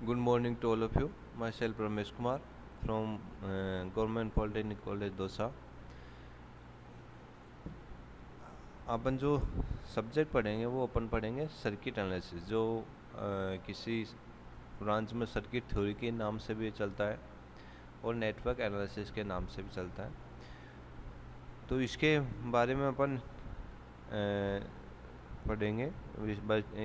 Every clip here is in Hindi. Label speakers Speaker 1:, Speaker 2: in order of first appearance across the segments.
Speaker 1: Good morning to all of you. Myself Ramesh Kumar from Government Polytechnic College dosa. अपन जो सब्जेक्ट पढ़ेंगे वो अपन पढ़ेंगे सर्किट एनालिसिस, जो किसी ब्रांच में सर्किट थ्योरी के नाम से भी चलता है और नेटवर्क एनालिसिस के नाम से भी चलता है। तो इसके बारे में अपन पढ़ेंगे,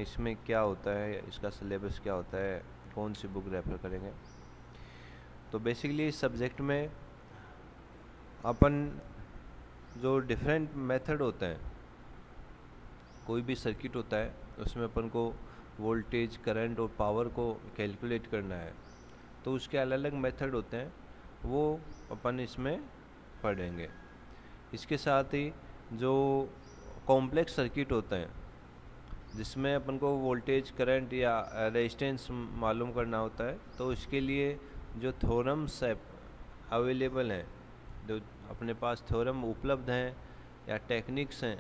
Speaker 1: इसमें क्या होता है, इसका सिलेबस क्या होता है, कौन सी बुक रेफर करेंगे। तो बेसिकली इस सब्जेक्ट में अपन जो डिफरेंट मेथड होते हैं, कोई भी सर्किट होता है उसमें अपन को वोल्टेज, करंट और पावर को कैलकुलेट करना है, तो उसके अलग अलग मेथड होते हैं, वो अपन इसमें पढ़ेंगे। इसके साथ ही जो कॉम्प्लेक्स सर्किट होते हैं जिसमें अपन को वोल्टेज, करंट या रेजिस्टेंस मालूम करना होता है, तो इसके लिए जो थ्योरम्स अवेलेबल हैं, जो अपने पास थ्योरम उपलब्ध हैं या टेक्निक्स हैं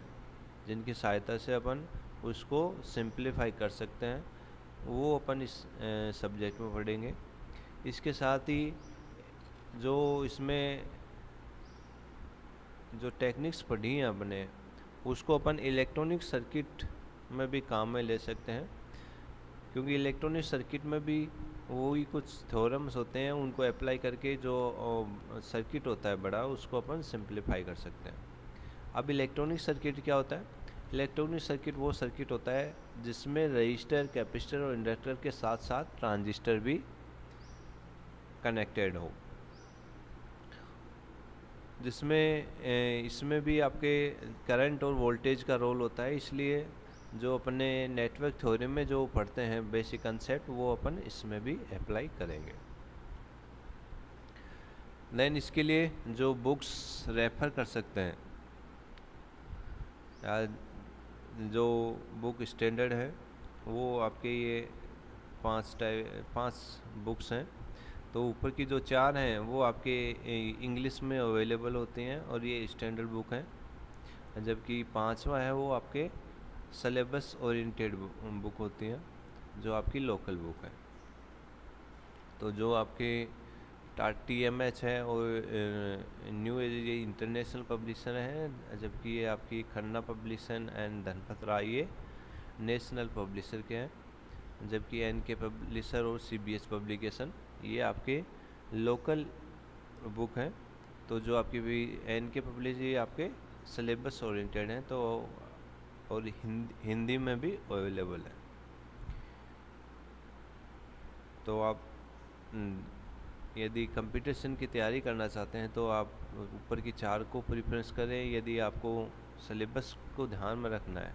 Speaker 1: जिनकी सहायता से अपन उसको सिंप्लीफाई कर सकते हैं, वो अपन इस सब्जेक्ट में पढ़ेंगे। इसके साथ ही जो इसमें जो टेक्निक्स पढ़ी हैं अपने, उसको अपन इलेक्ट्रॉनिक सर्किट में भी काम में ले सकते हैं, क्योंकि इलेक्ट्रॉनिक सर्किट में भी वही कुछ थ्योरम्स होते हैं, उनको अप्लाई करके जो सर्किट होता है बड़ा, उसको अपन सिंप्लीफाई कर सकते हैं। अब इलेक्ट्रॉनिक सर्किट क्या होता है? इलेक्ट्रॉनिक सर्किट वो सर्किट होता है जिसमें रजिस्टर, कैपेसिटर और इंडक्टर के साथ साथ ट्रांजिस्टर भी कनेक्टेड हो, जिसमें इसमें भी आपके करंट और वोल्टेज का रोल होता है। इसलिए जो अपने नेटवर्क थ्योरी में जो पढ़ते हैं बेसिक कंसेप्ट, वो अपन इसमें भी अप्लाई करेंगे। देन इसके लिए जो बुक्स रेफ़र कर सकते हैं, जो बुक स्टैंडर्ड है, वो आपके ये 5 बुक्स हैं। तो ऊपर की जो 4 हैं वो आपके इंग्लिश में अवेलेबल होती हैं और ये स्टैंडर्ड बुक हैं, जबकि 5वां है वो आपके सिलेबस ओरिएंटेड बुक होती हैं, जो आपकी लोकल बुक है। तो जो आपके TMH है और न्यू एज ये इंटरनेशनल पब्लिशर हैं, जबकि ये आपकी खन्ना पब्लिशन एंड धनपत राय ये नेशनल पब्लिशर के हैं, जबकि NK पब्लिशर और CBS पब्लिकेशन ये आपके लोकल बुक हैं। तो जो आपकी भी NK पब्लिशर ये आपके सिलेबस ओरिएंटेड हैं, तो और हिंदी में भी अवेलेबल है। तो आप यदि कंपटीशन की तैयारी करना चाहते हैं तो आप ऊपर की 4 को प्रेफरेंस करें। यदि आपको सिलेबस को ध्यान में रखना है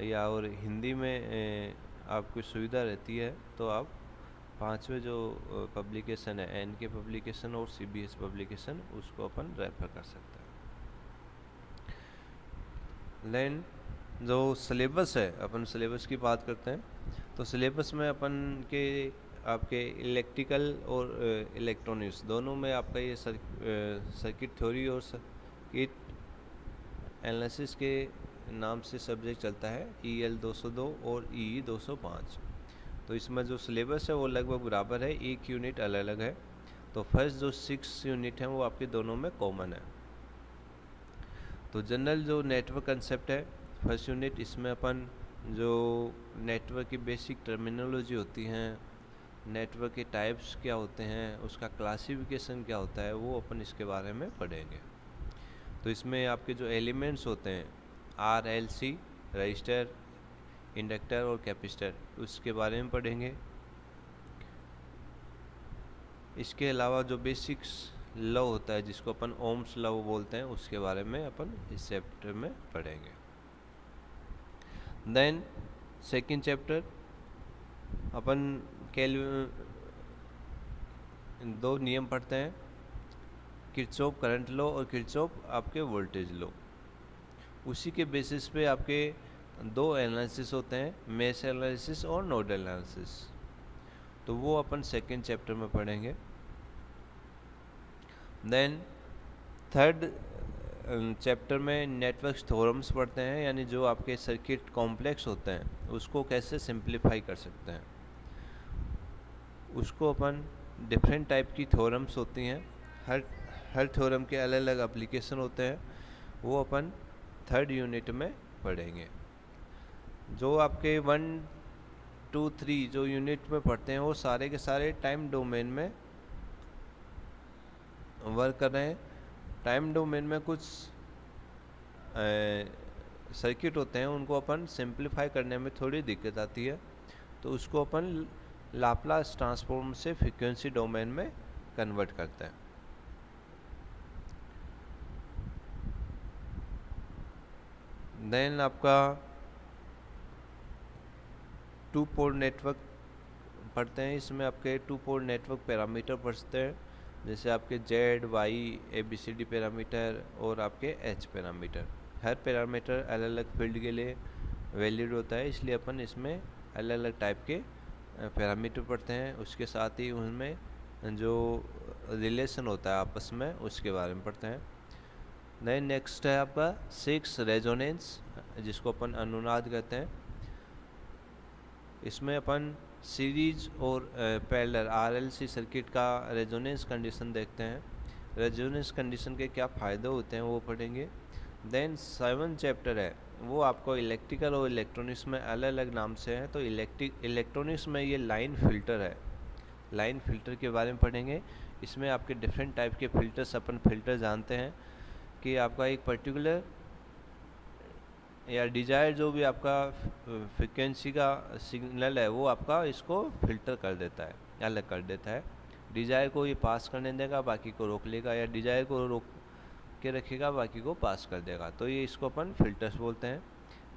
Speaker 1: या और हिंदी में आपको सुविधा रहती है, तो आप 5वें जो पब्लिकेशन है NK पब्लिकेशन और CBS पब्लिकेशन, उसको अपन रेफर कर सकते हैं। देन जो सिलेबस है, अपन सिलेबस की बात करते हैं, तो सिलेबस में अपन के आपके इलेक्ट्रिकल और इलेक्ट्रॉनिक्स दोनों में आपका ये सर्किट थ्योरी और सर्किट एनालिसिस के नाम से सब्जेक्ट चलता है, EL 202 और EE 205। तो इसमें जो सिलेबस है वो लगभग बराबर है, एक यूनिट अलग अलग है। तो फर्स्ट जो 6 यूनिट हैं वो आपके दोनों में कॉमन है। तो जनरल जो नेटवर्क कंसेप्ट है फर्स्ट यूनिट, इसमें अपन जो नेटवर्क की बेसिक टर्मिनोलॉजी होती हैं, नेटवर्क के टाइप्स क्या होते हैं, उसका क्लासिफिकेशन क्या होता है, वो अपन इसके बारे में पढ़ेंगे। तो इसमें आपके जो एलिमेंट्स होते हैं RLC, रजिस्टर, इंडक्टर और कैपेसिटर, उसके बारे में पढ़ेंगे। इसके अलावा जो बेसिक्स लॉ होता है जिसको अपन ओम्स लॉ बोलते हैं, उसके बारे में अपन इस चैप्टर में पढ़ेंगे। देन सेकंड चैप्टर अपन दो नियम पढ़ते हैं, किरचॉफ करंट लॉ और किरचॉफ आपके वोल्टेज लॉ। उसी के बेसिस पे आपके 2 एनालिसिस होते हैं, मेश एनालिसिस और नोडल एनालिसिस, तो वो अपन सेकंड चैप्टर में पढ़ेंगे। देन थर्ड चैप्टर में नेटवर्क थ्योरम्स पढ़ते हैं, यानी जो आपके सर्किट कॉम्प्लेक्स होते हैं उसको कैसे सिंप्लीफाई कर सकते हैं। उसको अपन डिफरेंट टाइप की थ्योरम्स होती हैं, हर हर थ्योरम के अलग अलग एप्लीकेशन होते हैं, वो अपन थर्ड यूनिट में पढ़ेंगे। जो आपके 1, 2, 3 जो यूनिट में पढ़ते हैं वो सारे के सारे टाइम डोमेन में वर्क कर रहे हैं। टाइम डोमेन में कुछ सर्किट होते हैं, उनको अपन सिंप्लीफाई करने में थोड़ी दिक्कत आती है, तो उसको अपन लाप्लास ट्रांसफॉर्म से फ्रीक्वेंसी डोमेन में कन्वर्ट करते हैं। देन आपका 2 पोर्ट नेटवर्क पढ़ते हैं। इसमें आपके 2 पोर्ट नेटवर्क पैरामीटर पढ़ते हैं, जैसे आपके Z, Y, ABCD पैरामीटर और आपके H पैरामीटर। हर पैरामीटर अलग अलग फील्ड के लिए वैलिड होता है, इसलिए अपन इसमें अलग अलग टाइप के पैरामीटर पढ़ते हैं। उसके साथ ही उनमें जो रिलेशन होता है आपस में, उसके बारे में पढ़ते हैं। देन नेक्स्ट है आपका 6 रेजोनेंस, जिसको अपन अनुनाद कहते हैं। इसमें अपन सीरीज और पैरेलल RLC सर्किट का रेजोनेंस कंडीशन देखते हैं। रेजोनेंस कंडीशन के क्या फ़ायदे होते हैं वो पढ़ेंगे। देन 7 चैप्टर है, वो आपको इलेक्ट्रिकल और इलेक्ट्रॉनिक्स में अलग अलग नाम से है। तो इलेक्ट्रॉनिक्स में ये लाइन फ़िल्टर है, लाइन फ़िल्टर के बारे में पढ़ेंगे। इसमें आपके डिफरेंट टाइप के फ़िल्टर्स, अपन फ़िल्टर जानते हैं कि आपका एक पर्टिकुलर या डिजायर जो भी आपका फ्रिक्वेंसी का सिग्नल है, वो आपका इसको फिल्टर कर देता है, अलग कर देता है। डिजायर को ये पास करने देगा, बाकी को रोक लेगा, या डिजायर को रोक के रखेगा, बाकी को पास कर देगा। तो ये इसको अपन फिल्टर्स बोलते हैं।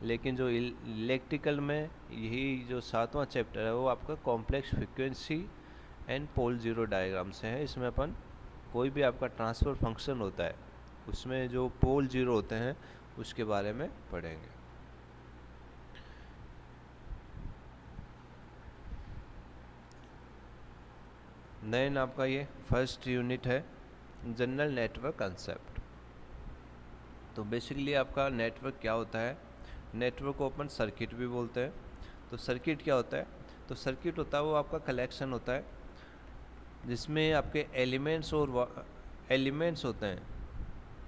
Speaker 1: लेकिन जो इलेक्ट्रिकल में यही जो 7वां चैप्टर है, वो आपका complex frequency and pole zero diagram से है। इसमें अपन कोई भी आपका ट्रांसफ़र फंक्शन होता है, उसमें जो पोल जीरो होते हैं उसके बारे में पढ़ेंगे। देन आपका ये फर्स्ट यूनिट है जनरल नेटवर्क कंसेप्ट। तो बेसिकली आपका नेटवर्क क्या होता है, नेटवर्क को अपन सर्किट भी बोलते हैं। तो सर्किट क्या होता है, तो सर्किट होता है वो आपका कलेक्शन होता है जिसमें आपके एलिमेंट्स होते हैं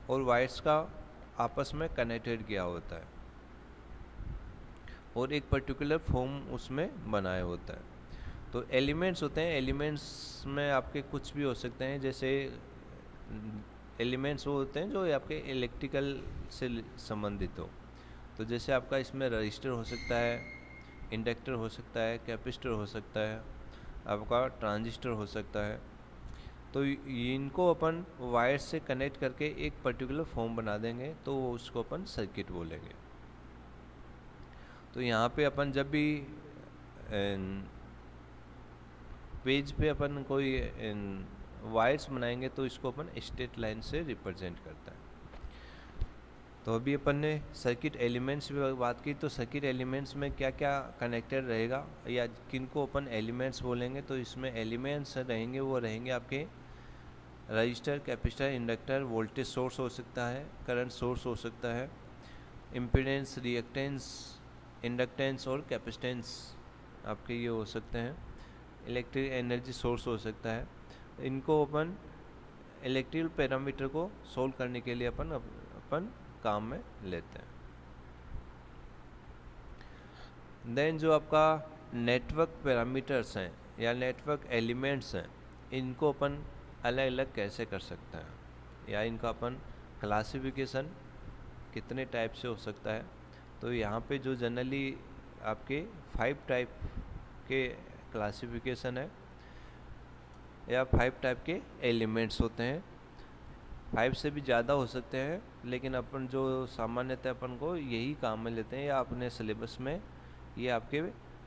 Speaker 1: और वायर्स का आपस में कनेक्टेड किया होता है और एक पर्टिकुलर फॉर्म उसमें बनाया होता है। तो एलिमेंट्स होते हैं, एलिमेंट्स में आपके कुछ भी हो सकते हैं, जैसे एलिमेंट्स वो होते हैं जो आपके इलेक्ट्रिकल से संबंधित हो। तो जैसे आपका इसमें रजिस्टर हो सकता है, इंडक्टर हो सकता है, कैपेसिटर हो सकता है, आपका ट्रांजिस्टर हो सकता है। तो इनको अपन वायर से कनेक्ट करके एक पर्टिकुलर फॉर्म बना देंगे, तो उसको अपन सर्किट बोलेंगे। तो यहाँ पे अपन जब भी पेज पे अपन कोई वायर्स बनाएंगे तो इसको अपन स्ट्रेट लाइन से रिप्रेजेंट करता है। तो अभी अपन ने सर्किट एलिमेंट्स पे बात की, तो सर्किट एलिमेंट्स में क्या क्या कनेक्टेड रहेगा या किन को अपन एलिमेंट्स बोलेंगे। तो इसमें एलिमेंट्स रहेंगे, वो रहेंगे आपके register, capacitor, inductor, voltage source हो सकता है, करंट सोर्स हो सकता है, इम्पीडेंस, रिएक्टेंस, इंडक्टेंस और कैपेसिटेंस आपके ये हो सकते हैं, इलेक्ट्रिक एनर्जी सोर्स हो सकता है। इनको अपन इलेक्ट्रिकल पैरामीटर को सोल्व करने के लिए अपन काम में लेते हैं। देन जो आपका नेटवर्क पैरामीटर्स हैं या नेटवर्क एलिमेंट्स हैं, इनको अपन अलग अलग कैसे कर सकते हैं या इनका अपन क्लासिफिकेशन कितने टाइप से हो सकता है। तो यहाँ पे जो जनरली आपके 5 टाइप के क्लासिफिकेशन है या 5 टाइप के एलिमेंट्स होते हैं। 5 से भी ज़्यादा हो सकते हैं, लेकिन अपन जो सामान्यतः अपन को यही काम में लेते हैं या अपने सिलेबस में ये आपके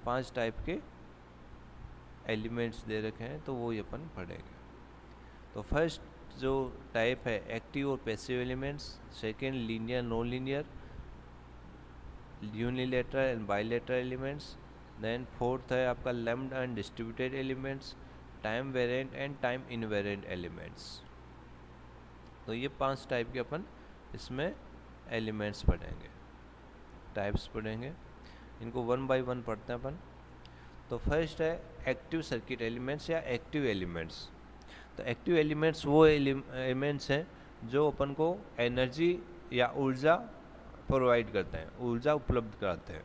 Speaker 1: 5 टाइप के एलिमेंट्स दे रखे हैं, तो वो ये अपन पढ़ेंगे। तो फर्स्ट जो टाइप है एक्टिव और passive elements, second linear non linear, unilateral and bilateral elements, then fourth है आपका lumped and distributed elements, time variant and time invariant elements. तो ये 5 टाइप के अपन इसमें एलिमेंट्स पढ़ेंगे, टाइप्स पढ़ेंगे। इनको 1 बाय 1 पढ़ते हैं अपन। तो फर्स्ट है एक्टिव सर्किट एलिमेंट्स या एक्टिव एलिमेंट्स। तो एक्टिव एलिमेंट्स वो एलिमेंट्स हैं जो अपन को एनर्जी या ऊर्जा प्रोवाइड करते हैं, ऊर्जा उपलब्ध कराते हैं।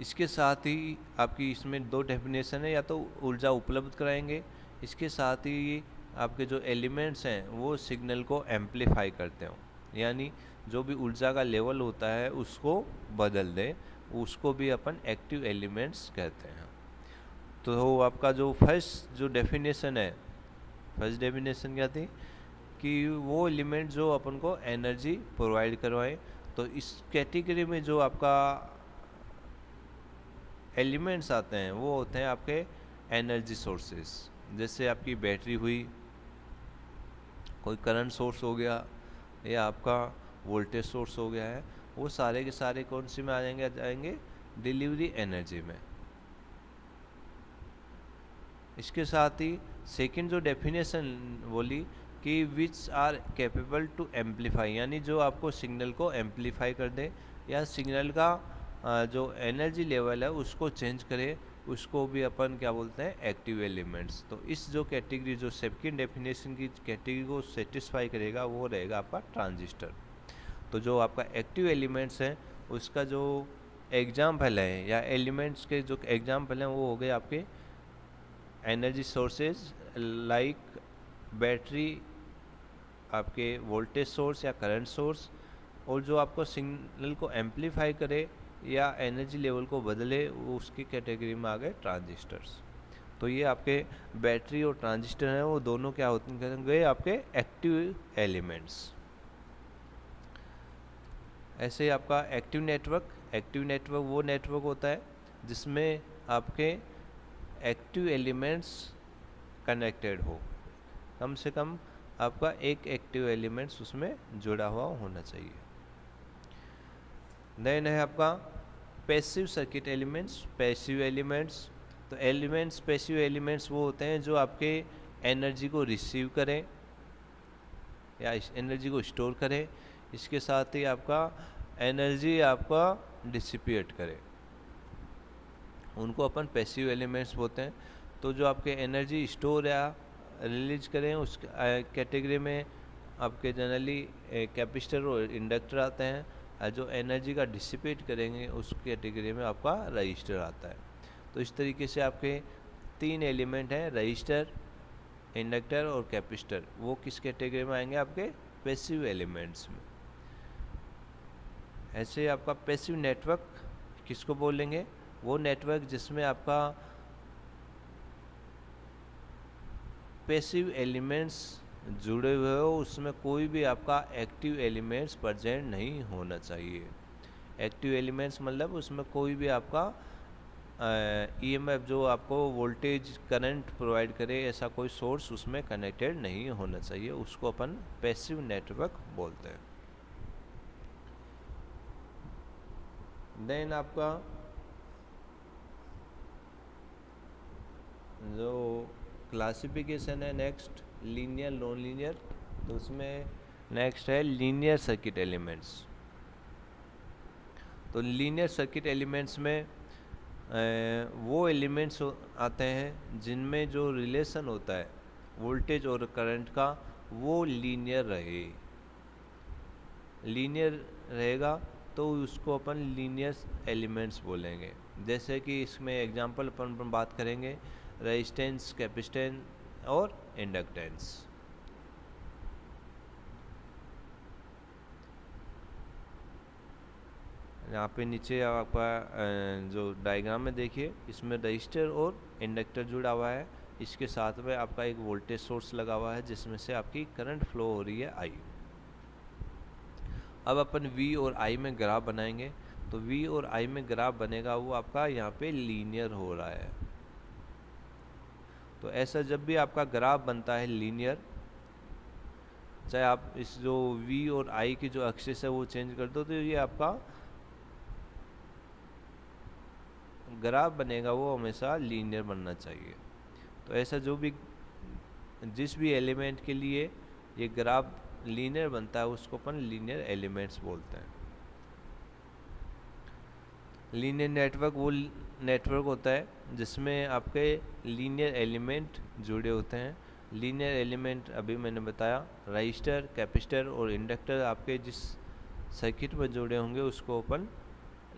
Speaker 1: इसके साथ ही आपकी इसमें दो डेफिनेशन है, या तो ऊर्जा उपलब्ध कराएंगे, इसके साथ ही आपके जो एलिमेंट्स हैं वो सिग्नल को एम्पलीफाई करते हो, यानी जो भी ऊर्जा का लेवल होता है उसको बदल दे, उसको भी अपन एक्टिव एलिमेंट्स कहते हैं। तो आपका जो फर्स्ट जो डेफिनेशन है, फर्स्ट डेफिनेशन क्या थी कि वो एलिमेंट जो अपन को एनर्जी प्रोवाइड करवाए। तो इस कैटेगरी में जो आपका एलिमेंट्स आते हैं वो होते हैं आपके एनर्जी सोर्सेस, जैसे आपकी बैटरी हुई, कोई करंट सोर्स हो गया, या आपका वोल्टेज सोर्स हो गया है। वो सारे के सारे कौन सी में आ जाएंगे डिलीवरी एनर्जी में। इसके साथ ही सेकंड जो डेफिनेशन बोली कि which are capable to amplify, यानी जो आपको सिग्नल को एम्पलीफाई कर दे या सिग्नल का जो एनर्जी लेवल है उसको चेंज करे, उसको भी अपन क्या बोलते हैं एक्टिव एलिमेंट्स। तो इस जो कैटेगरी जो सेकंड डेफिनेशन की कैटेगरी को सेटिस्फाई करेगा वो रहेगा आपका ट्रांजिस्टर। तो जो आपका एक्टिव एलिमेंट्स हैं उसका जो एग्जाम्पल है या एलिमेंट्स के जो एग्जाम्पल हैं वो हो गए आपके एनर्जी सोर्सेज लाइक बैटरी, आपके वोल्टेज सोर्स या करंट सोर्स, और जो आपको सिग्नल को एम्पलीफाई करे या एनर्जी लेवल को बदले वो उसकी कैटेगरी में आ गए ट्रांजिस्टर्स। तो ये आपके बैटरी और ट्रांजिस्टर हैं वो दोनों क्या होते गए आपके एक्टिव एलिमेंट्स। ऐसे आपका एक्टिव नेटवर्क वो नेटवर्क होता है जिसमें आपके एक्टिव एलिमेंट्स कनेक्टेड हो, कम से कम आपका एक एक्टिव एलिमेंट्स उसमें जुड़ा हुआ होना चाहिए। देन है आपका passive circuit elements, passive elements. तो पैसिव एलिमेंट्स वो होते हैं जो आपके एनर्जी को रिसीव करें या एनर्जी को स्टोर करें, इसके साथ ही आपका एनर्जी आपका डिसिपेट करे, उनको अपन पैसिव एलिमेंट्स बोलते हैं। तो जो आपके एनर्जी स्टोर या रिलीज करें उस कैटेगरी में आपके जनरली कैपेसिटर और इंडक्टर आते हैं, जो एनर्जी का डिसिपेट करेंगे उस कैटेगरी में आपका रजिस्टर आता है। तो इस तरीके से आपके तीन एलिमेंट हैं, रजिस्टर, इंडक्टर और कैपेसिटर, वो किस कैटेगरी में आएंगे आपके पैसिव एलिमेंट्स में। ऐसे आपका पैसिव नेटवर्क किसको बोलेंगे, वो नेटवर्क जिसमें आपका पैसिव एलिमेंट्स जुड़े हुए हो, उसमें कोई भी आपका एक्टिव एलिमेंट्स प्रेजेंट नहीं होना चाहिए। एक्टिव एलिमेंट्स मतलब उसमें कोई भी आपका ईएमएफ जो आपको वोल्टेज करंट प्रोवाइड करे ऐसा कोई सोर्स उसमें कनेक्टेड नहीं होना चाहिए, उसको अपन पैसिव नेटवर्क बोलते हैं। देन आपका जो क्लासिफिकेशन है नेक्स्ट लीनियर नॉन लीनियर, तो उसमें नेक्स्ट है लीनियर सर्किट एलिमेंट्स। तो लीनियर सर्किट एलिमेंट्स में वो एलिमेंट्स आते हैं जिनमें जो रिलेशन होता है वोल्टेज और करंट का वो लीनियर रहेगा, तो उसको अपन लीनियर एलिमेंट्स बोलेंगे। जैसे कि इसमें एग्जांपल अपन बात करेंगे रेजिस्टेंस, कैपेसिटेंस और इंडक्टेंस। यहाँ पे नीचे आपका जो डायग्राम में देखिए, इसमें रजिस्टर और इंडक्टर जुड़ा हुआ है, इसके साथ में आपका एक वोल्टेज सोर्स लगा हुआ है जिसमें से आपकी करंट फ्लो हो रही है आई। अब अपन V और I में ग्राफ बनाएंगे, तो V और I में ग्राफ बनेगा वो आपका यहाँ पे लीनियर हो रहा है। तो ऐसा जब भी आपका ग्राफ बनता है लीनियर, चाहे आप इस जो V और I की जो एक्सिस है वो चेंज कर दो, तो ये आपका ग्राफ बनेगा वो हमेशा लीनियर बनना चाहिए। तो ऐसा जो भी जिस भी एलिमेंट के लिए ये ग्राफ लीनियर बनता है उसको अपन लीनियर एलिमेंट्स बोलते हैं। लीनियर नेटवर्क वो नेटवर्क होता है जिसमें आपके लीनियर एलिमेंट जुड़े होते हैं। लीनियर एलिमेंट अभी मैंने बताया, रजिस्टर, कैपेसिटर और इंडक्टर आपके जिस सर्किट में जुड़े होंगे उसको अपन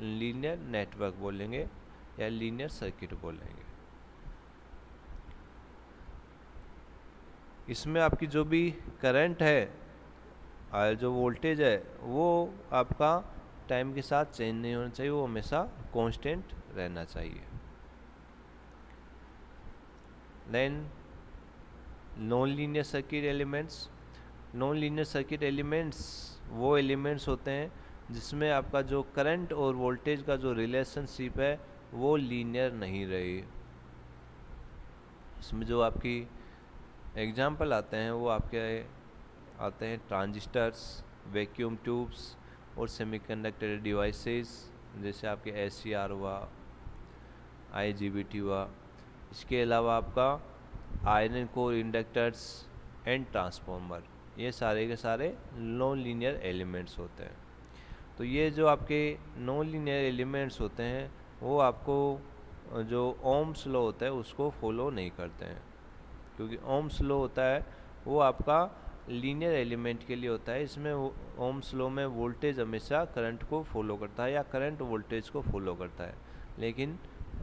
Speaker 1: लीनियर नेटवर्क बोलेंगे या लीनियर सर्किट बोलेंगे। इसमें आपकी जो भी करंट है और जो वोल्टेज है वो आपका टाइम के साथ चेंज नहीं होना चाहिए, वो हमेशा कांस्टेंट रहना चाहिए। Then non linear circuit elements. Non linear circuit elements वो एलिमेंट्स होते हैं जिसमें आपका जो करंट और वोल्टेज का जो रिलेशनशिप है वो लीनियर नहीं रही। इसमें जो आपकी एग्जाम्पल आते हैं वो आपके आते हैं ट्रांजिस्टर्स, वैक्यूम ट्यूब्स और सेमीकंडक्टर डिवाइसेस, जैसे आपके SCR हुआ, IGBT हुआ। इसके अलावा आपका iron core inductors and transformer, ये सारे के सारे नॉन लीनियर एलिमेंट्स होते हैं। तो ये जो आपके नॉन लीनियर एलिमेंट्स होते हैं वो आपको जो ओम्स लॉ होता है उसको फॉलो नहीं करते हैं, क्योंकि ओम्स लॉ होता है वो आपका लीनियर एलिमेंट के लिए होता है। इसमें ओम्स लॉ में वोल्टेज हमेशा करंट को फॉलो करता है या करंट वोल्टेज को फॉलो करता है, लेकिन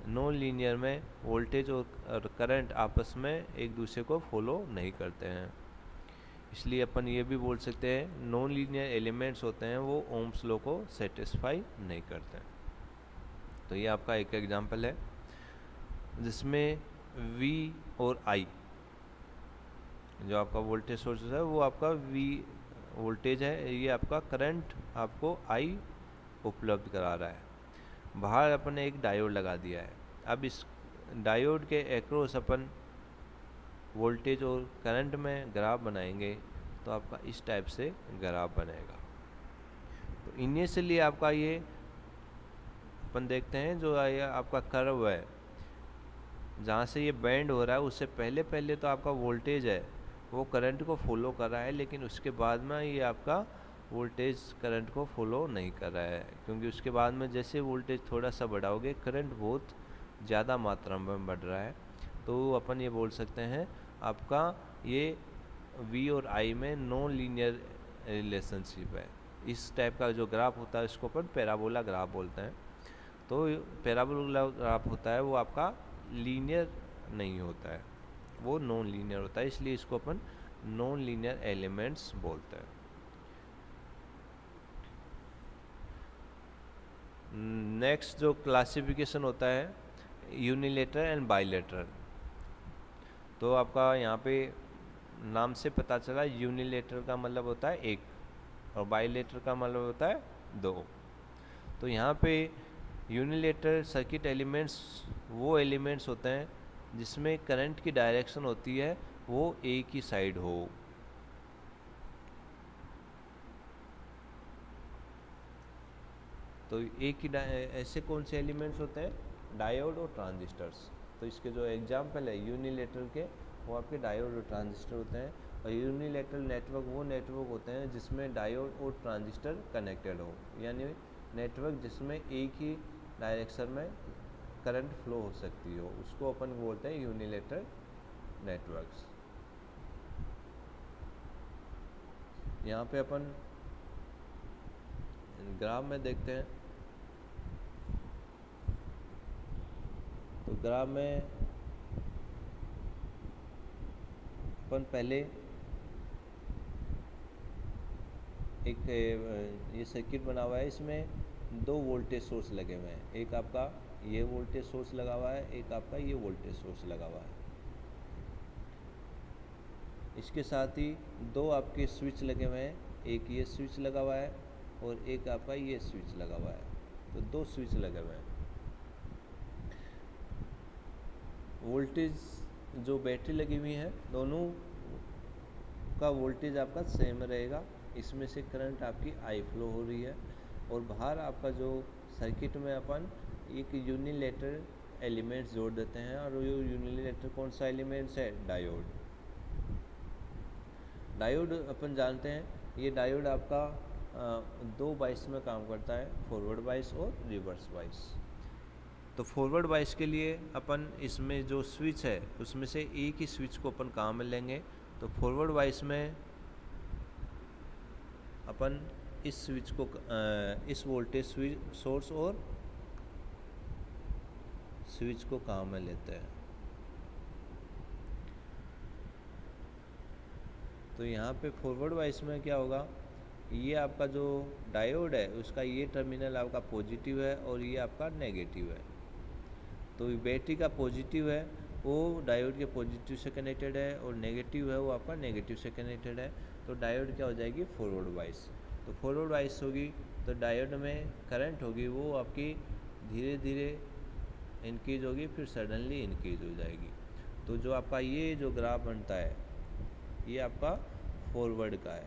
Speaker 1: नॉन लीनियर में वोल्टेज और करंट आपस में एक दूसरे को फॉलो नहीं करते हैं। इसलिए अपन ये भी बोल सकते हैं नॉन लीनियर एलिमेंट्स होते हैं वो ओम्स लॉ को सेटिस्फाई नहीं करते हैं। तो ये आपका एक एग्जांपल है जिसमें V और I, जो आपका वोल्टेज सोर्स है वो आपका V वोल्टेज है, ये आपका करंट आपको I उपलब्ध करा रहा है। बाहर अपन ने एक डायोड लगा दिया है। अब इस डायोड के एक्रॉस अपन वोल्टेज और करंट में ग्राफ बनाएंगे तो आपका इस टाइप से ग्राफ बनेगा। तो इनिशियली आपका ये अपन देखते हैं जो आपका कर्व है जहाँ से ये बेंड हो रहा है उससे पहले तो आपका वोल्टेज है वो करंट को फॉलो कर रहा है, लेकिन उसके बाद में ये आपका वोल्टेज करंट को फॉलो नहीं कर रहा है, क्योंकि उसके बाद में जैसे वोल्टेज थोड़ा सा बढ़ाओगे करंट बहुत ज़्यादा मात्रा में बढ़ रहा है। तो अपन ये बोल सकते हैं आपका ये V और I में नॉन लीनियर रिलेशनशिप है। इस टाइप का जो ग्राफ होता है इसको अपन पैराबोला ग्राफ बोलते हैं। तो पैराबोला ग्राफ होता है वो आपका लीनियर नहीं होता है, वो नॉन लीनियर होता है, इसलिए इसको अपन नॉन लीनियर एलिमेंट्स बोलते हैं। नेक्स्ट जो क्लासिफिकेशन होता है यूनिलेटरल एंड बाइलेटरल। तो आपका यहाँ पे नाम से पता चला यूनिलेटरल का मतलब होता है एक और बाइलेटरल का मतलब होता है दो। तो यहाँ पे यूनिलेटरल सर्किट एलिमेंट्स वो एलिमेंट्स होते हैं जिसमें करंट की डायरेक्शन होती है वो एक ही साइड हो। तो एक ही ऐसे कौन से एलिमेंट्स होते हैं? डायोड और ट्रांजिस्टर्स। तो इसके जो एग्जाम्पल है यूनिलेटरल के वो आपके डायोड और ट्रांजिस्टर होते हैं। और यूनिलेटरल नेटवर्क वो नेटवर्क होते हैं जिसमें डायोड और ट्रांजिस्टर कनेक्टेड हो, यानी नेटवर्क जिसमें एक ही डायरेक्शन में करंट फ्लो हो सकती हो, उसको अपन बोलते हैं यूनिलेटरल नेटवर्क्स। यहाँ पे अपन ग्राफ में देखते हैं तो ग्राफ में अपन पहले एक ये सर्किट बना हुआ है, इसमें दो वोल्टेज सोर्स लगे हुए हैं। एक आपका ये वोल्टेज सोर्स लगा हुआ है, एक आपका ये वोल्टेज सोर्स लगा हुआ है। इसके साथ ही दो आपके स्विच लगे हुए हैं, एक ये स्विच लगा हुआ है और एक आपका ये स्विच लगा हुआ है। तो दो स्विच लगे हुए हैं। वोल्टेज जो बैटरी लगी हुई है दोनों का वोल्टेज आपका सेम रहेगा। इसमें से करंट आपकी आई फ्लो हो रही है और बाहर आपका जो सर्किट में अपन एक यूनिलेटरल एलिमेंट्स जोड़ देते हैं। और ये यूनिलेटरल कौन सा एलिमेंट्स है? डायोड। डायोड अपन जानते हैं ये डायोड आपका 2 बाइस में काम करता है, फॉरवर्ड बाइस और रिवर्स बाइस। तो फॉरवर्ड वाइस के लिए अपन इसमें जो स्विच है उसमें से एक ही स्विच को अपन काम में लेंगे। तो फॉरवर्ड वाइस में अपन इस स्विच को इस वोल्टेज स्विच सोर्स और स्विच को काम में लेते हैं। तो यहाँ पे फॉरवर्ड वाइस में क्या होगा, ये आपका जो डायोड है उसका ये टर्मिनल आपका पॉजिटिव है और ये आपका नेगेटिव है। तो बैटरी का पॉजिटिव है वो डायोड के पॉजिटिव से कनेक्टेड है और नेगेटिव है वो आपका नेगेटिव से कनेक्टेड है। तो डायोड क्या हो जाएगी, फॉरवर्ड वाइस। तो फॉरवर्ड वाइस होगी तो डायोड में करंट होगी वो आपकी धीरे धीरे इंक्रीज होगी, फिर सडनली इंक्रीज हो जाएगी। तो जो आपका ये जो ग्राफ बनता है ये आपका फॉरवर्ड का है।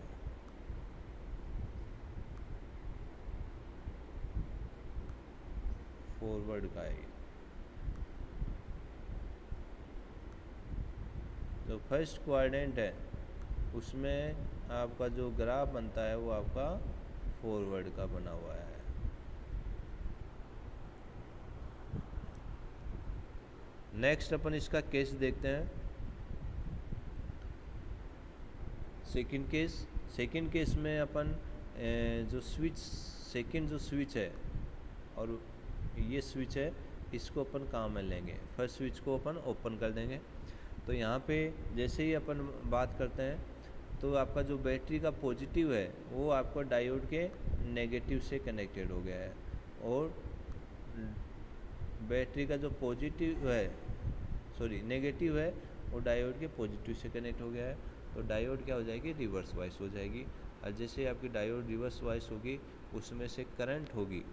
Speaker 1: फॉरवर्ड का है। जो फर्स्ट क्वाड्रेंट है उसमें आपका जो ग्राफ बनता है वो आपका फॉरवर्ड का बना हुआ है। नेक्स्ट अपन इसका केस देखते हैं। सेकंड केस में अपन जो स्विच सेकंड जो स्विच है और ये स्विच है इसको अपन काम में लेंगे। फर्स्ट स्विच को अपन ओपन कर देंगे। तो यहाँ पे जैसे ही अपन बात करते हैं तो आपका जो बैटरी का पॉजिटिव है वो आपको डायोड के नेगेटिव से कनेक्टेड हो गया है और बैटरी का जो पॉजिटिव है नेगेटिव है वो डायोड के पॉजिटिव से कनेक्ट हो गया है। तो डायोड क्या हो जाएगी, रिवर्स वाइस हो जाएगी। और जैसे आपकी डायोड रिवर्स वाइस होगी उसमें से करंट होगी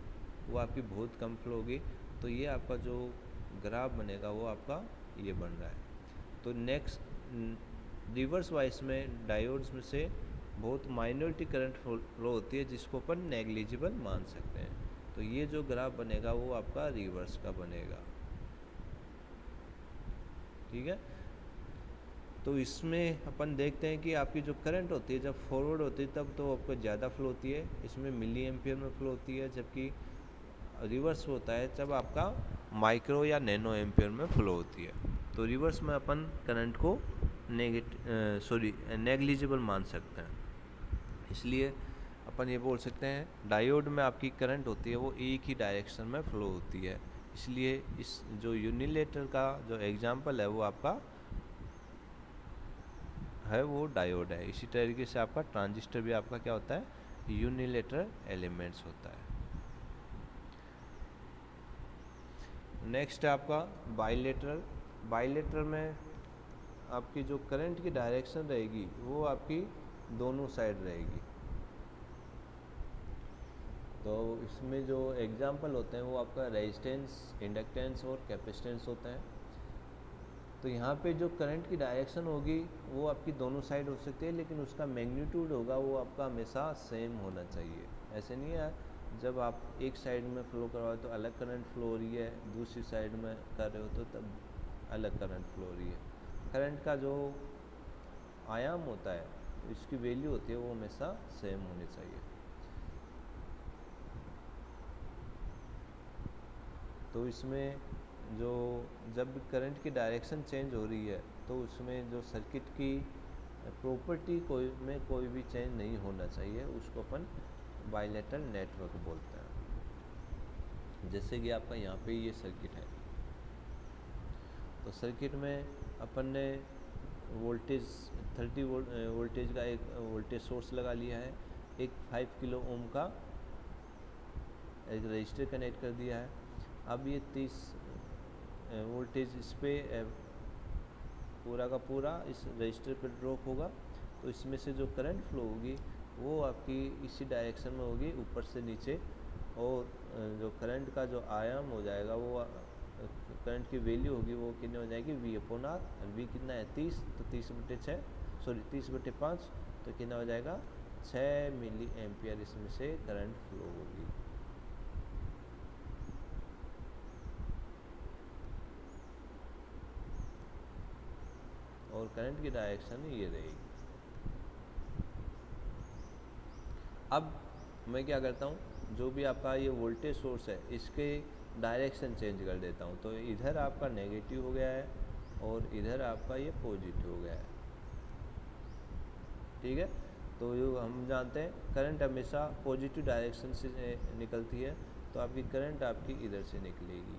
Speaker 1: वो आपकी बहुत कम फ्लो होगी। तो ये आपका जो ग्राफ बनेगा वो आपका ये बन रहा है। तो नेक्स्ट रिवर्स वाइस में डायोड्स में से बहुत माइनॉरिटी करंट फ्लो होती है जिसको अपन नेग्लिजिबल मान सकते हैं। तो ये जो ग्राफ बनेगा वो आपका रिवर्स का बनेगा। ठीक है। तो इसमें अपन देखते हैं कि आपकी जो करंट होती है जब फॉरवर्ड होती है तब तो आपको ज़्यादा फ्लो होती है, इसमें मिली एम्पियर में फ्लो होती है। जबकि रिवर्स होता है जब आपका माइक्रो या नैनो एम्पियर में फ्लो होती है। तो रिवर्स में अपन करंट को नेग्लिजिबल मान सकते हैं। इसलिए अपन ये बोल सकते हैं डायोड में आपकी करंट होती है वो एक ही डायरेक्शन में फ्लो होती है। इसलिए इस जो यूनिलेटर का जो एग्जाम्पल है वो आपका है वो डायोड है। इसी तरीके से आपका ट्रांजिस्टर भी आपका क्या होता है, यूनिलेटर एलिमेंट्स होता है। नेक्स्ट है आपका बाइलेटरल। बाइलेटरल में आपकी जो करंट की डायरेक्शन रहेगी वो आपकी दोनों साइड रहेगी। तो इसमें जो एग्जाम्पल होते हैं वो आपका रेजिस्टेंस, इंडक्टेंस और कैपेसिटेंस होता है। तो यहाँ पे जो करंट की डायरेक्शन होगी वो आपकी दोनों साइड हो सकती है, लेकिन उसका मैग्नीट्यूड होगा वो आपका हमेशा सेम होना चाहिए। ऐसे नहीं है जब आप एक साइड में फ्लो करवाओ तो अलग करंट फ्लो हो रही है, दूसरी साइड में कर रहे हो तो तब अलग करंट फ्लो हो रही है। करंट का जो आयाम होता है, इसकी वैल्यू होती है वो हमेशा सेम होनी चाहिए। तो इसमें जो जब करंट की डायरेक्शन चेंज हो रही है तो उसमें जो सर्किट की प्रॉपर्टी कोई भी चेंज नहीं होना चाहिए, उसको अपन बाइलेटरल नेटवर्क बोलते हैं। जैसे कि आपका यहाँ पे ये सर्किट है, तो सर्किट में अपन ने वोल्टेज 30 वोल्टेज का एक वोल्टेज सोर्स लगा लिया है, एक 5 किलो ओम का एक रजिस्टर कनेक्ट कर दिया है। अब ये 30 वोल्टेज इस पर पूरा का पूरा इस रजिस्टर पर ड्रॉप होगा। तो इसमें से जो करंट फ्लो होगी वो आपकी इसी डायरेक्शन में होगी, ऊपर से नीचे। और जो करंट का जो आयाम हो जाएगा वो करंट की वैल्यू होगी वो कितनी हो जाएगी, V/R। V कितना है 30, तो 30/5 तो कितना हो जाएगा 6 मिली एम्पियर इसमें से करंट फ्लो होगी। और करंट की डायरेक्शन ये रहेगी। अब मैं क्या करता हूँ, जो भी आपका ये वोल्टेज सोर्स है इसके डायरेक्शन चेंज कर देता हूँ, तो इधर आपका नेगेटिव हो गया है और इधर आपका ये पॉजिटिव हो गया है। ठीक है, तो जो हम जानते हैं करंट हमेशा पॉजिटिव डायरेक्शन से निकलती है, तो आपकी करंट आपकी इधर से निकलेगी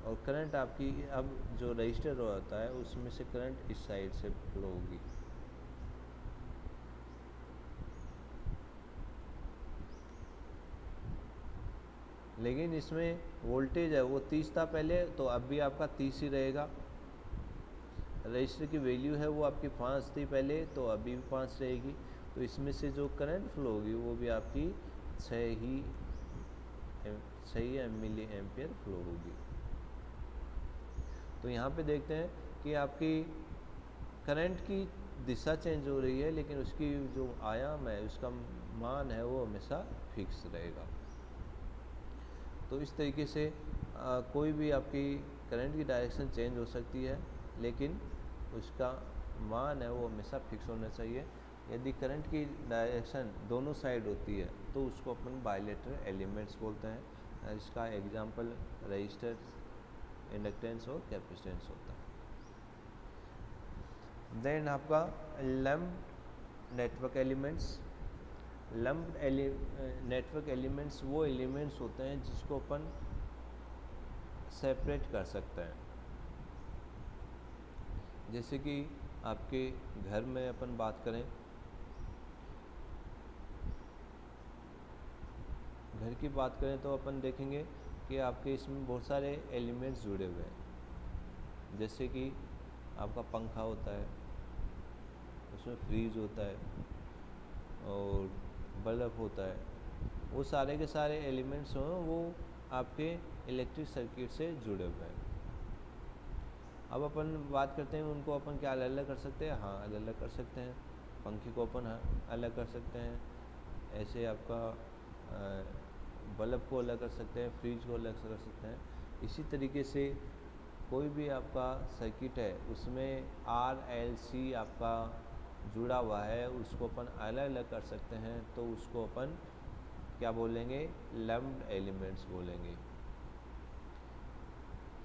Speaker 1: और करंट आपकी अब जो रजिस्टर होता है उसमें से करंट इस साइड से फ्लो होगी। लेकिन इसमें वोल्टेज है वो 30 था पहले, तो अब भी आपका 30 ही रहेगा। रजिस्टर की वैल्यू है वो आपकी 5 थी पहले, तो अभी भी 5 रहेगी। तो इसमें से जो करंट फ्लो होगी वो भी आपकी 6 मिली एम्पियर फ्लो होगी। तो यहाँ पे देखते हैं कि आपकी करंट की दिशा चेंज हो रही है, लेकिन उसकी जो आयाम है उसका मान है वो हमेशा फिक्स रहेगा। तो इस तरीके से कोई भी आपकी करंट की डायरेक्शन चेंज हो सकती है, लेकिन उसका मान है वो हमेशा फिक्स होना चाहिए। यदि करंट की डायरेक्शन दोनों साइड होती है तो उसको अपन बाइलेटरल एलिमेंट्स बोलते हैं। इसका एग्जांपल रजिस्टर, इंडक्टेंस और कैपेसिटेंस होता है। देन आपका lumped network elements. Lumped network elements वो एलिमेंट्स होते हैं जिसको अपन सेपरेट कर सकते हैं। जैसे कि आपके घर में अपन बात करें, घर की बात करें तो अपन देखेंगे कि आपके इसमें बहुत सारे एलिमेंट्स जुड़े हुए हैं। जैसे कि आपका पंखा होता है, उसमें फ्रीज होता है और बल्ब होता है। वो सारे के सारे एलिमेंट्स हों वो आपके इलेक्ट्रिक सर्किट से जुड़े हुए हैं। अब अपन बात करते हैं उनको अपन क्या अलग अलग कर सकते हैं? हाँ, अलग अलग कर सकते हैं। पंखे को अपन अलग कर सकते हैं, ऐसे आपका बल्ब को अलग कर सकते हैं, फ्रिज को अलग कर सकते हैं। इसी तरीके से कोई भी आपका सर्किट है उसमें RLC आपका जुड़ा हुआ है, उसको अपन अलग अलग कर सकते हैं, तो उसको अपन क्या बोलेंगे? लम्प्ड एलिमेंट्स बोलेंगे।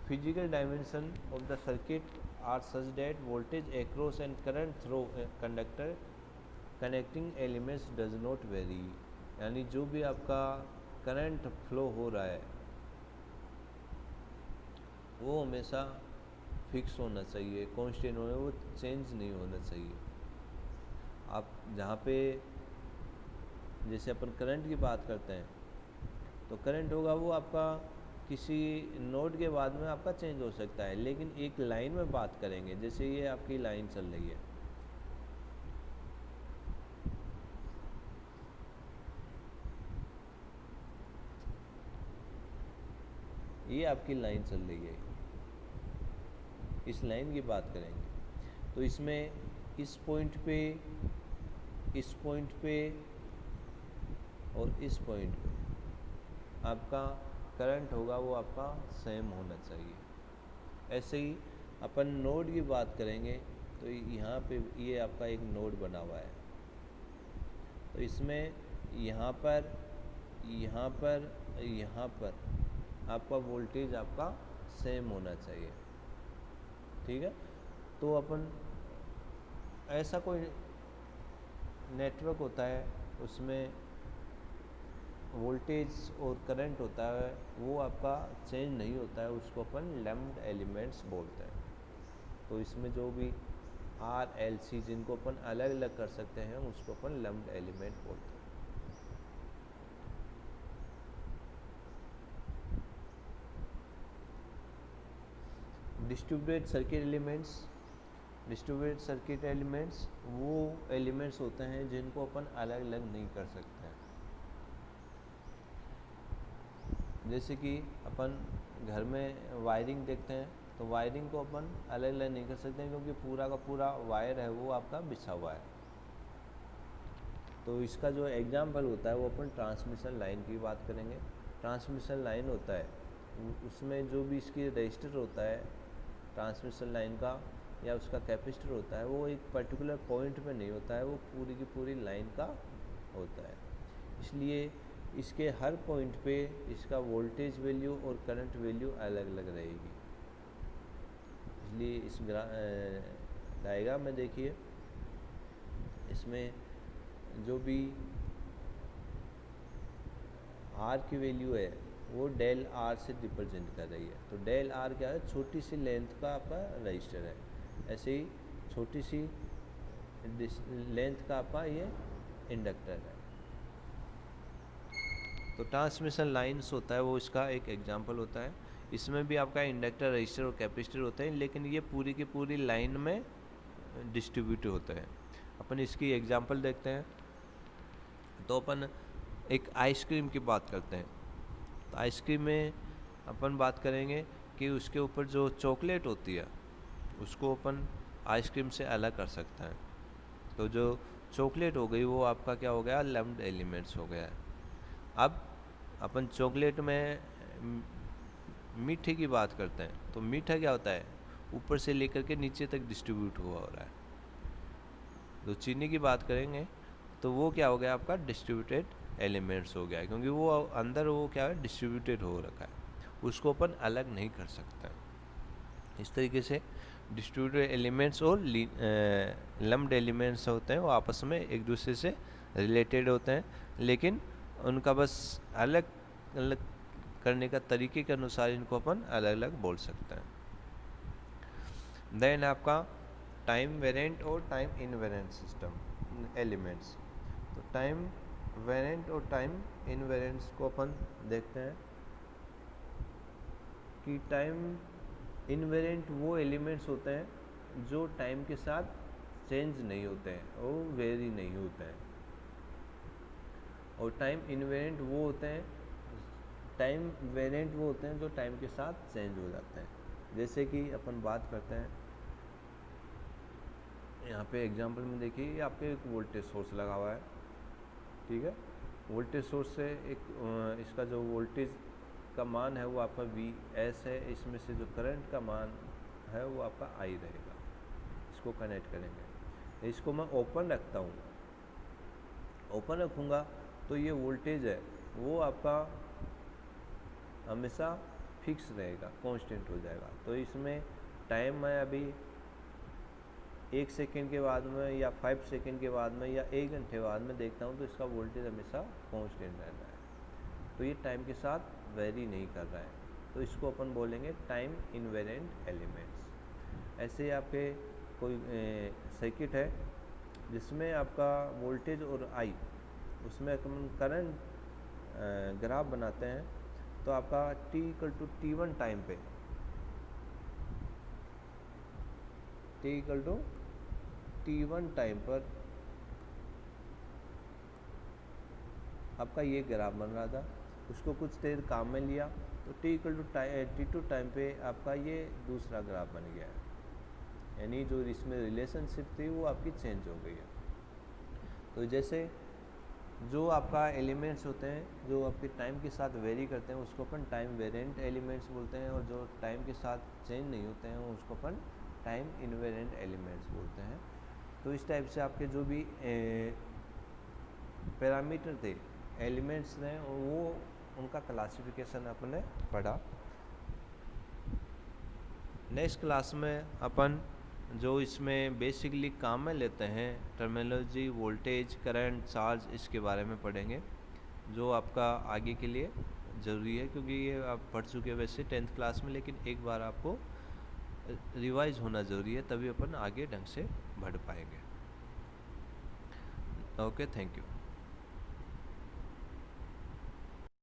Speaker 1: Physical dimension of the circuit are such that voltage across and current through a conductor connecting elements does not vary। यानी जो भी आपका करंट फ्लो हो रहा है वो हमेशा फिक्स होना चाहिए, कांस्टेंट होना, वो चेंज नहीं होना चाहिए। आप जहाँ पे जैसे अपन करंट की बात करते हैं तो करंट होगा वो आपका किसी नोड के बाद में आपका चेंज हो सकता है, लेकिन एक लाइन में बात करेंगे, जैसे ये आपकी लाइन चल रही है, ये आपकी लाइन चल रही है, इस लाइन की बात करेंगे तो इसमें इस पॉइंट पे, इस पॉइंट पे और इस पॉइंट पे आपका करंट होगा वो आपका सेम होना चाहिए। ऐसे ही अपन नोड की बात करेंगे तो यहाँ पे ये आपका एक नोड बना हुआ है, तो इसमें यहाँ पर, यहाँ पर, यहाँ पर आपका वोल्टेज आपका सेम होना चाहिए। ठीक है, तो अपन ऐसा कोई नेटवर्क होता है उसमें वोल्टेज और करंट होता है वो आपका चेंज नहीं होता है, उसको अपन लम्प्ड एलिमेंट्स बोलते हैं। तो इसमें जो भी RLC जिनको अपन अलग अलग कर सकते हैं उसको अपन लम्प्ड एलिमेंट बोलते हैं। Distributed circuit elements. Distributed circuit elements वो एलिमेंट्स होते हैं जिनको अपन अलग अलग नहीं कर सकते हैं। जैसे कि अपन घर में वायरिंग देखते हैं तो वायरिंग को अपन अलग अलग नहीं कर सकते हैं, क्योंकि पूरा का पूरा वायर है वो आपका बिछा हुआ है। तो इसका जो एग्जाम्पल होता है वो अपन ट्रांसमिशन लाइन की बात करेंगे। ट्रांसमिशन लाइन होता है उसमें जो भी इसकी रजिस्टर होता है ट्रांसमिशन लाइन का या उसका कैपेसिटर होता है वो एक पर्टिकुलर पॉइंट पे नहीं होता है, वो पूरी की पूरी लाइन का होता है। इसलिए इसके हर पॉइंट पे इसका वोल्टेज वैल्यू और करंट वैल्यू अलग अलग रहेगी। इसलिए इस डायग्राम में देखिए, इसमें जो भी आर की वैल्यू है वो डेल आर से रिप्रेजेंट कर रही है। तो डेल आर क्या है, छोटी सी लेंथ का आपका रजिस्टर है। ऐसे ही छोटी सी लेंथ का आपका ये इंडक्टर है। तो ट्रांसमिशन लाइन्स होता है वो इसका एक एग्जांपल होता है। इसमें भी आपका इंडक्टर, रजिस्टर और कैपेसिटर होते हैं, लेकिन ये पूरी की पूरी लाइन में डिस्ट्रीब्यूट होते हैं। अपन इसकी एग्जांपल देखते हैं। तो अपन एक आइसक्रीम की बात करते हैं। तो आइसक्रीम में अपन बात करेंगे कि उसके ऊपर जो चॉकलेट होती है उसको अपन आइसक्रीम से अलग कर सकते हैं। तो जो चॉकलेट हो गई वो आपका क्या हो गया, लम्प्ड एलिमेंट्स हो गया है। अब अपन चॉकलेट में मीठे की बात करते हैं। तो मीठा क्या होता है, ऊपर से लेकर के नीचे तक डिस्ट्रीब्यूट हुआ हो रहा है। तो चीनी की बात करेंगे तो वो क्या हो गया, आपका डिस्ट्रीब्यूटेड एलिमेंट्स हो गया है, क्योंकि वो अंदर वो क्या है, डिस्ट्रीब्यूटेड हो रखा है, उसको अपन अलग नहीं कर सकते। इस तरीके से डिस्ट्रीब्यूटेड एलिमेंट्स और लम्प्ड एलिमेंट्स होते हैं, वो आपस में एक दूसरे से रिलेटेड होते हैं, लेकिन उनका बस अलग अलग करने का तरीके के अनुसार इनको अपन अलग अलग बोल सकते हैं। देन आपका टाइम वेरिएंट और टाइम इनवेरिएंट सिस्टम एलिमेंट्स। तो टाइम वेरिएंट और टाइम इनवेरिएंट्स को अपन देखते हैं कि टाइम इनवेरिएंट वो एलिमेंट्स होते हैं जो टाइम के साथ चेंज नहीं होते हैं, वो वेरी नहीं होते हैं। और टाइम इनवेरिएंट वो होते हैं, टाइम वेरिएंट वो होते हैं जो टाइम के साथ चेंज हो जाते हैं। जैसे कि अपन बात करते हैं, यहाँ पे एग्जांपल में देखिए, ये आपके एक वोल्टेज सोर्स लगा हुआ है, ठीक है। वोल्टेज सोर्स से एक इसका जो वोल्टेज का मान है वो आपका VS है, इसमें से जो करंट का मान है वो आपका I रहेगा। इसको कनेक्ट करेंगे, इसको मैं ओपन रखता हूँ, ओपन रखूँगा तो ये वोल्टेज है वो आपका हमेशा फिक्स रहेगा, कांस्टेंट हो जाएगा। तो इसमें टाइम मैं अभी 1 सेकेंड के बाद में या 5 सेकेंड के बाद में या 1 घंटे बाद में देखता हूँ तो इसका वोल्टेज हमेशा कांस्टेंट रह रहा है। तो ये टाइम के साथ वेरी नहीं कर रहा है, तो इसको अपन बोलेंगे टाइम इनवेरिएंट एलिमेंट्स। ऐसे आपके कोई सर्किट है जिसमें आपका वोल्टेज और I, उसमें अपन करंट ग्राफ बनाते हैं। तो आपका t=t1 टाइम पे, t=t1 टाइम पर आपका ये ग्राफ बन रहा था। उसको कुछ देर काम में लिया तो t=t2 टाइम पे आपका ये दूसरा ग्राफ बन गया है, यानी जो इसमें रिलेशनशिप थी वो आपकी चेंज हो गई है। तो जैसे जो आपका एलिमेंट्स होते हैं जो आपके टाइम के साथ वेरी करते हैं उसको अपन टाइम वेरिएंट एलिमेंट्स बोलते हैं, और जो टाइम के साथ चेंज नहीं होते हैं उसको अपन टाइम इनवेरिएंट एलिमेंट्स बोलते हैं। तो इस टाइप से आपके जो भी पैरामीटर थे, एलिमेंट्स थे, वो उनका क्लासिफिकेशन अपने पढ़ा। नेक्स्ट क्लास में अपन जो इसमें बेसिकली काम में लेते हैं टर्मिनोलॉजी, वोल्टेज, करंट, चार्ज, इसके बारे में पढ़ेंगे, जो आपका आगे के लिए ज़रूरी है, क्योंकि ये आप पढ़ चुके हैं वैसे 10th क्लास में, लेकिन एक बार आपको रिवाइज होना ज़रूरी है, तभी अपन आगे ढंग से बढ़ पाएंगे। Okay, thank you.